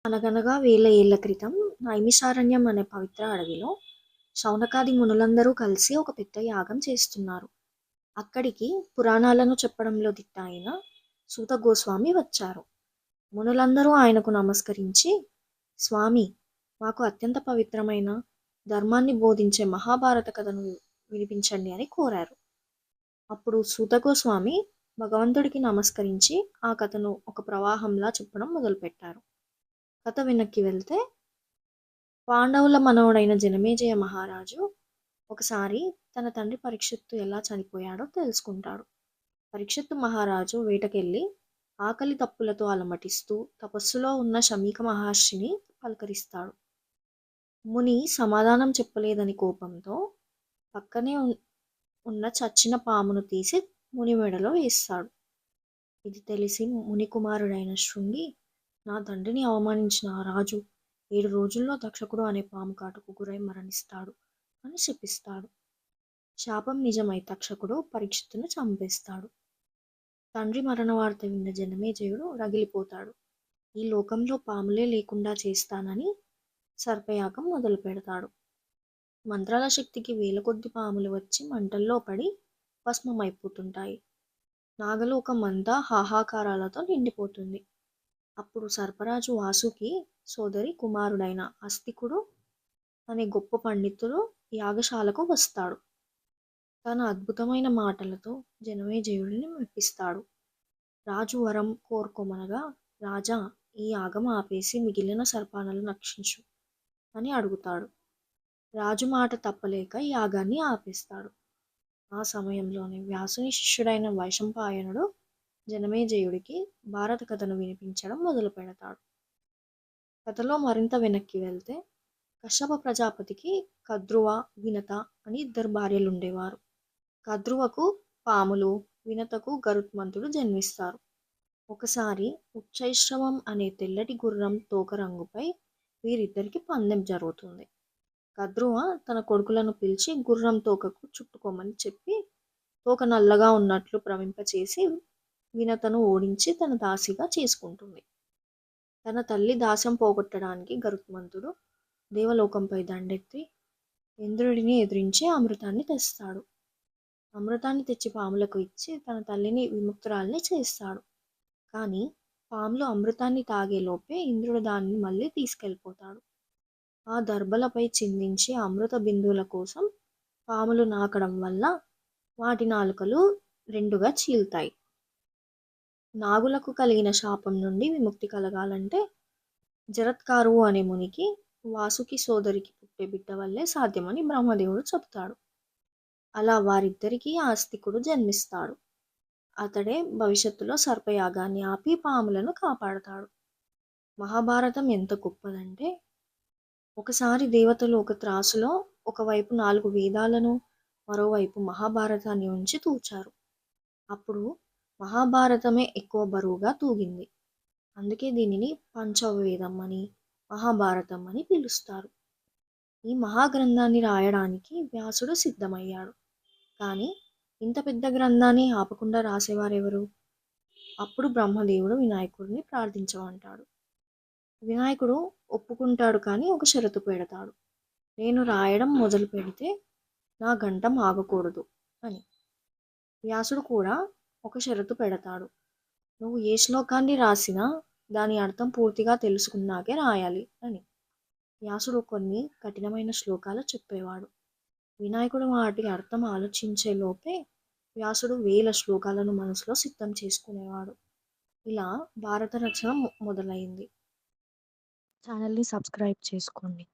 అనగనగా వేల ఏళ్ల క్రితం నైమిషారణ్యం అనే పవిత్ర అడవిలో శౌనకాది మునులందరూ కలిసి ఒక పెద్ద యాగం చేస్తున్నారు. అక్కడికి పురాణాలను చెప్పడంలో దిట్ట అయిన సూత గోస్వామి వచ్చారు. మునులందరూ ఆయనకు నమస్కరించి, స్వామి, మాకు అత్యంత పవిత్రమైన ధర్మాన్ని బోధించే మహాభారత కథను వినిపించండి అని కోరారు. అప్పుడు సూత గోస్వామి భగవంతుడికి నమస్కరించి ఆ కథను ఒక ప్రవాహంలా చెప్పడం మొదలుపెట్టారు. కథ వెనక్కి వెళ్తే, పాండవుల మనవడైన జనమేజయ మహారాజు ఒకసారి తన తండ్రి పరీక్షిత్తు ఎలా చనిపోయాడో తెలుసుకుంటాడు. పరీక్షిత్తు మహారాజు వేటకెళ్ళి ఆకలి తప్పులతో అలమటిస్తూ తపస్సులో ఉన్న శమీక మహర్షిని పలకరిస్తాడు. ముని సమాధానం చెప్పలేదని కోపంతో పక్కనే ఉన్న చచ్చిన పామును తీసి ముని మెడలో వేస్తాడు. ఇది తెలిసి ముని కుమారుడైన శృంగి, నా తండ్రిని అవమానించిన ఆ రాజు 7 రోజుల్లో తక్షకుడు అనే పాము కాటుకు గురై మరణిస్తాడు అని శపిస్తాడు. శాపం నిజమై తక్షకుడు పరీక్షిత్తును చంపేస్తాడు. తండ్రి మరణ వార్త విన్న జనమేజయుడు రగిలిపోతాడు. ఈ లోకంలో పాములే లేకుండా చేస్తానని సర్పయాగం మొదలు పెడతాడు. మంత్రాల శక్తికి వేల కొద్ది పాములు వచ్చి మంటల్లో పడి భస్మమైపోతుంటాయి. నాగలోకమంతా హాహాకారాలతో నిండిపోతుంది. అప్పుడు సర్పరాజు వాసుకి సోదరి కుమారుడైన అస్తికుడు అనే గొప్ప పండితుడు యాగశాలకు వస్తాడు. తన అద్భుతమైన మాటలతో జనమేజయుడిని మెప్పిస్తాడు. రాజు వరం కోరుకోమనగా, రాజా, ఈ యాగం ఆపేసి మిగిలిన సర్పాలను రక్షించు అని అడుగుతాడు. రాజు మాట తప్పలేక యాగాన్ని ఆపేస్తాడు. ఆ సమయంలోనే వ్యాసుని శిష్యుడైన వైశంపాయనుడు జనమేజయుడికి భారత కథను వినిపించడం మొదలు పెడతాడు. కథలో మరింత వెనక్కి వెళ్తే, కశ్యప ప్రజాపతికి కద్రువ, వినత అని 2 భార్యలుండేవారు. కద్రువకు పాములు, వినతకు గరుత్మంతుడు జన్మిస్తారు. ఒకసారి ఉచ్చైశ్రవం అనే తెల్లటి గుర్రం తోక రంగుపై వీరిద్దరికి పందెం జరుగుతుంది. కద్రువ తన కొడుకులను పిలిచి గుర్రం తోకకు చుట్టుకోమని చెప్పి తోక నల్లగా ఉన్నట్లు భ్రమింపచేసి వినతను ఓడించి తన దాసిగా చేసుకుంటుంది. తన తల్లి దాస్యం పోగొట్టడానికి గరుత్మంతుడు దేవలోకంపై దండెత్తి ఇంద్రుడిని ఎదిరించి అమృతాన్ని తెస్తాడు. అమృతాన్ని తెచ్చి పాములకు ఇచ్చి తన తల్లిని విముక్తురాల్ని చేస్తాడు. కానీ పాములు అమృతాన్ని తాగేలోపే ఇంద్రుడు దానిని మళ్ళీ తీసుకెళ్ళిపోతాడు. ఆ దర్భలపై చిందించి అమృత బిందువుల కోసం పాములు నాకడం వల్ల వాటి నాలుకలు 2గా చీల్తాయి. నాగులకు కలిగిన శాపం నుండి విముక్తి కలగాలంటే జరత్కారువు అనే మునికి వాసుకి సోదరికి పుట్టే బిడ్డ వల్లే సాధ్యమని బ్రహ్మదేవుడు చెబుతాడు. అలా వారిద్దరికీ ఆస్తికుడు జన్మిస్తాడు. అతడే భవిష్యత్తులో సర్పయాగాన్ని ఆపి పాములను కాపాడతాడు. మహాభారతం ఎంత గొప్పదంటే, ఒకసారి దేవతలు ఒక త్రాసులో ఒకవైపు 4 వేదాలను, మరోవైపు మహాభారతాన్ని ఉంచి తూచారు. అప్పుడు మహాభారతమే ఎక్కువ బరువుగా తూగింది. అందుకే దీనిని పంచవేదం అని, మహాభారతం అని పిలుస్తారు. ఈ మహాగ్రంథాన్ని రాయడానికి వ్యాసుడు సిద్ధమయ్యాడు. కానీ ఇంత పెద్ద గ్రంథాన్ని ఆపకుండా రాసేవారెవరు? అప్పుడు బ్రహ్మదేవుడు వినాయకుడిని ప్రార్థించమంటాడు. వినాయకుడు ఒప్పుకుంటాడు, కానీ ఒక షరతు పెడతాడు. నేను రాయడం మొదలు పెడితే నా గంటం ఆగకూడదు అని. వ్యాసుడు కూడా ఒక షరతు పెడతాడు. నువ్వు ఏ శ్లోకాన్ని రాసినా దాని అర్థం పూర్తిగా తెలుసుకున్నాకే రాయాలి అని. వ్యాసుడు కొన్ని కఠినమైన శ్లోకాలు చెప్పేవాడు. వినాయకుడు వాటి అర్థం ఆలోచించే లోపే వ్యాసుడు వేల శ్లోకాలను మనసులో సిద్ధం చేసుకునేవాడు. ఇలా భారత రచన మొదలైంది. ఛానల్ని సబ్స్క్రైబ్ చేసుకోండి.